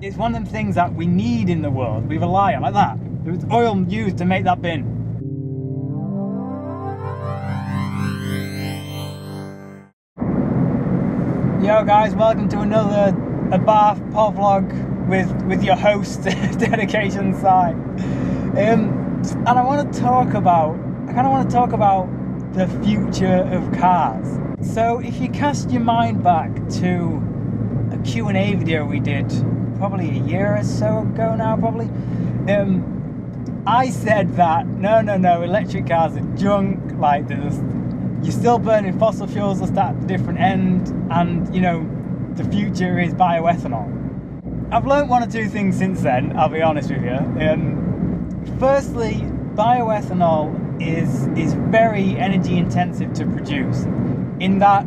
It's one of them things that we need in the world, we rely on, like that. There was oil used to make that bin. Yo guys, welcome to another Bath POVLOG with your host, Dedication Si. And I want to talk about, the future of cars. So if you cast your mind back to a Q&A video we did probably a year or so ago now, I said that no, electric cars are junk, like you're still burning fossil fuels just at a different end, and you know, the future is bioethanol. I've learned one or two things since then, I'll be honest with you. Firstly, bioethanol is very energy intensive to produce, in that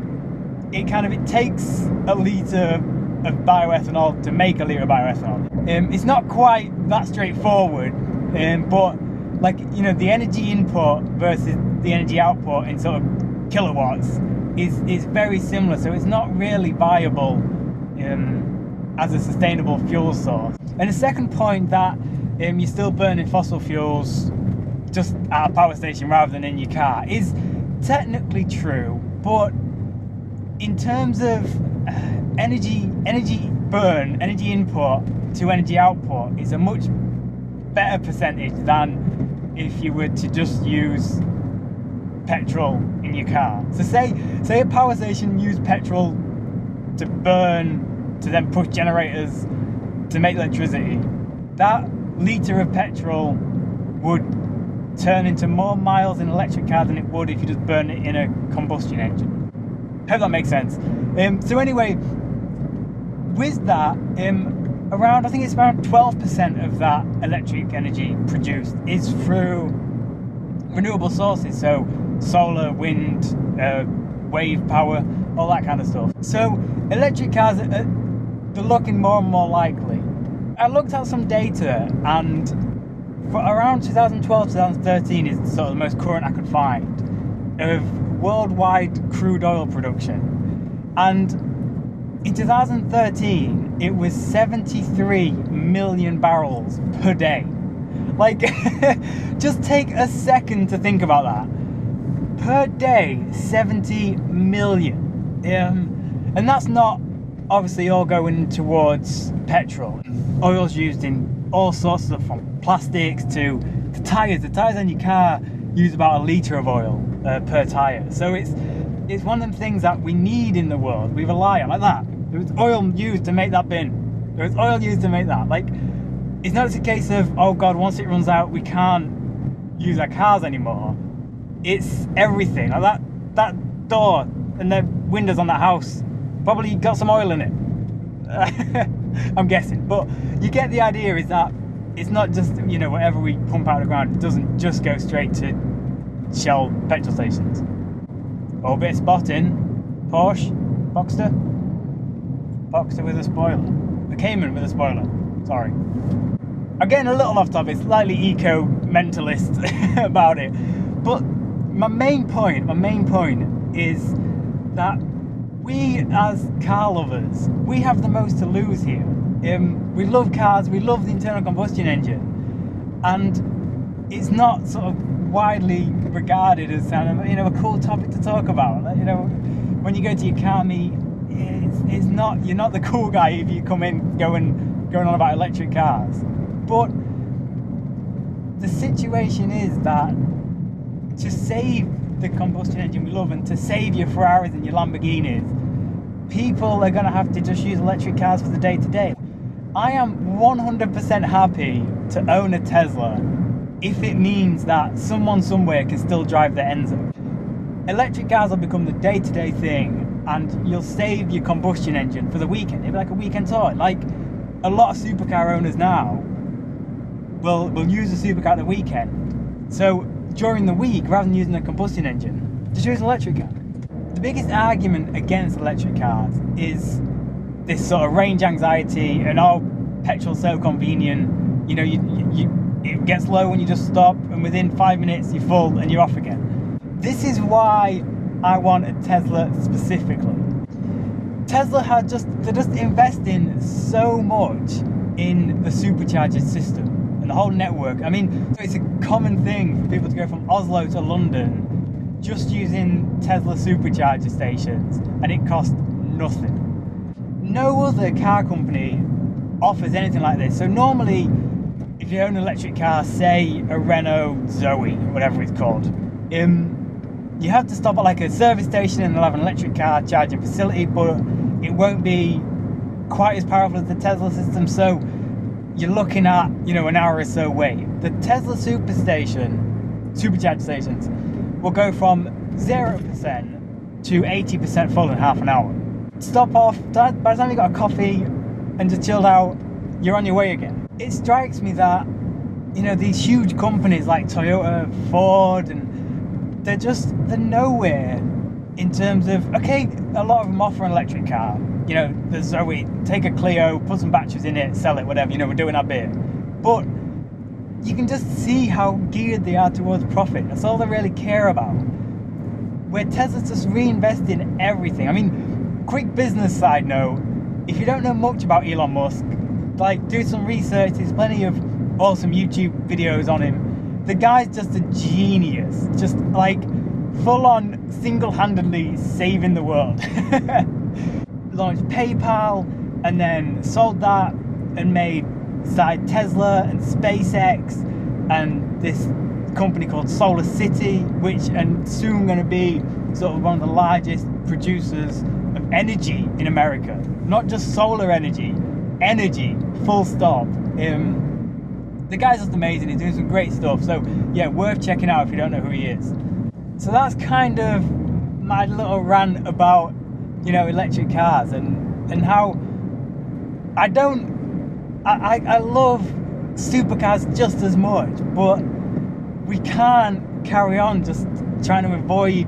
it takes a litre of bioethanol to make a litre of bioethanol. It's not quite that straightforward, but like, you know, the energy input versus the energy output in sort of kilowatts is very similar, so it's not really viable as a sustainable fuel source. And the second point, that you're still burning fossil fuels just at a power station rather than in your car, is technically true, but in terms of energy burn, energy input to energy output is a much better percentage than if you were to just use petrol in your car. So say a power station used petrol to burn, to then push generators to make electricity. That litre of petrol would turn into more miles in an electric car than it would if you just burn it in a combustion engine. Hope that makes sense. So anyway, with that, I think it's around 12% of that electric energy produced is through renewable sources, so solar, wind, wave power, all that kind of stuff. So electric cars they're looking more and more likely. I looked at some data, and for around 2012, 2013 is sort of the most current I could find of worldwide crude oil production, and in 2013 it was 73 million barrels per day. Like, just take a second to think about that. Per day, 70 million. And that's not obviously all going towards petrol. Oil's used in all sorts of stuff, from plastics to tyres. The tyres on your car use about a litre of oil per tyre. So it's one of them things that we need in the world, we rely on, like that. There was oil used to make that bin. There was oil used to make that. Like, it's not just a case of, oh God, once it runs out, we can't use our cars anymore. It's everything. Like that door and the windows on that house probably got some oil in it. I'm guessing. But you get the idea, is that it's not just, you know, whatever we pump out of the ground, it doesn't just go straight to Shell petrol stations. Oh, bit of spotting. Porsche, Boxster with a spoiler. The Cayman with a spoiler. Sorry. I'm getting a little off topic, slightly eco-mentalist about it. But my main point is that we as car lovers, we have the most to lose here. We love cars, we love the internal combustion engine, and it's not sort of widely regarded as kind of, you know, a cool topic to talk about. Like, you know, when you go to your car meet, it's not, you're not the cool guy if you come in going on about electric cars. But the situation is that to save the combustion engine we love, and to save your Ferraris and your Lamborghinis, people are going to have to just use electric cars for the day-to-day. I am 100% happy to own a Tesla if it means that someone somewhere can still drive their Enzo. Electric cars will become the day-to-day thing, and you'll save your combustion engine for the weekend. It'll be like a weekend toy. Like, a lot of supercar owners now will use a supercar at the weekend. So during the week, rather than using a combustion engine, just use an electric car. The biggest argument against electric cars is this sort of range anxiety, and oh, petrol's so convenient. You know, it gets low when you just stop, and within 5 minutes you're full and you're off again. This is why I want a Tesla specifically. Tesla they're just investing so much in the supercharger system and the whole network. I mean, it's a common thing for people to go from Oslo to London just using Tesla supercharger stations, and it costs nothing. No other car company offers anything like this. So normally, if you own an electric car, say a Renault Zoe, whatever it's called, you have to stop at like a service station and they'll have an electric car charging facility, but it won't be quite as powerful as the Tesla system. So you're looking at, you know, an hour or so wait. The Tesla supercharger stations will go from 0% to 80% full in half an hour. Stop off, by the time you got a coffee and just chilled out, you're on your way again. It strikes me that, you know, these huge companies like Toyota, Ford, and they're nowhere in terms of, okay, a lot of them offer an electric car. You know, the Zoe, take a Clio, put some batteries in it, sell it, whatever, you know, we're doing our bit. But you can just see how geared they are towards profit. That's all they really care about. Where Tesla's just reinvesting everything. I mean, quick business side note, if you don't know much about Elon Musk, like, do some research. There's plenty of awesome YouTube videos on him. The guy's just a genius, just like full on single-handedly saving the world. Launched PayPal and then sold that and started Tesla and SpaceX and this company called Solar City, which and soon going to be sort of one of the largest producers of energy in America. Not just solar energy, full stop. The guy's just amazing. He's doing some great stuff. So yeah, worth checking out if you don't know who he is. So that's kind of my little rant about, you know, electric cars and how I love supercars just as much, but we can't carry on just trying to avoid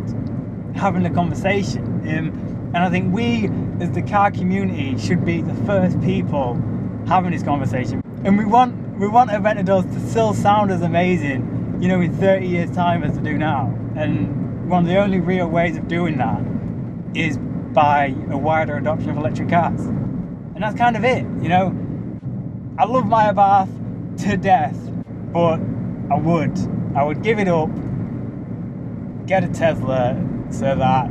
having a conversation. And I think we, as the car community, should be the first people having this conversation. And we want Aventadors to still sound as amazing, you know, in 30 years' time as they do now. And one of the only real ways of doing that is by a wider adoption of electric cars. And that's kind of it, you know. I love my Abarth to death, but I would give it up, get a Tesla, so that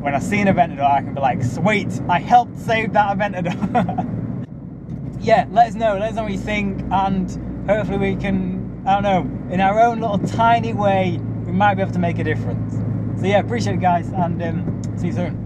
when I see an Aventador, I can be like, sweet, I helped save that Aventador. Yeah, let us know what you think, and hopefully we can, I don't know, in our own little tiny way, we might be able to make a difference. So yeah, appreciate it guys, and see you soon.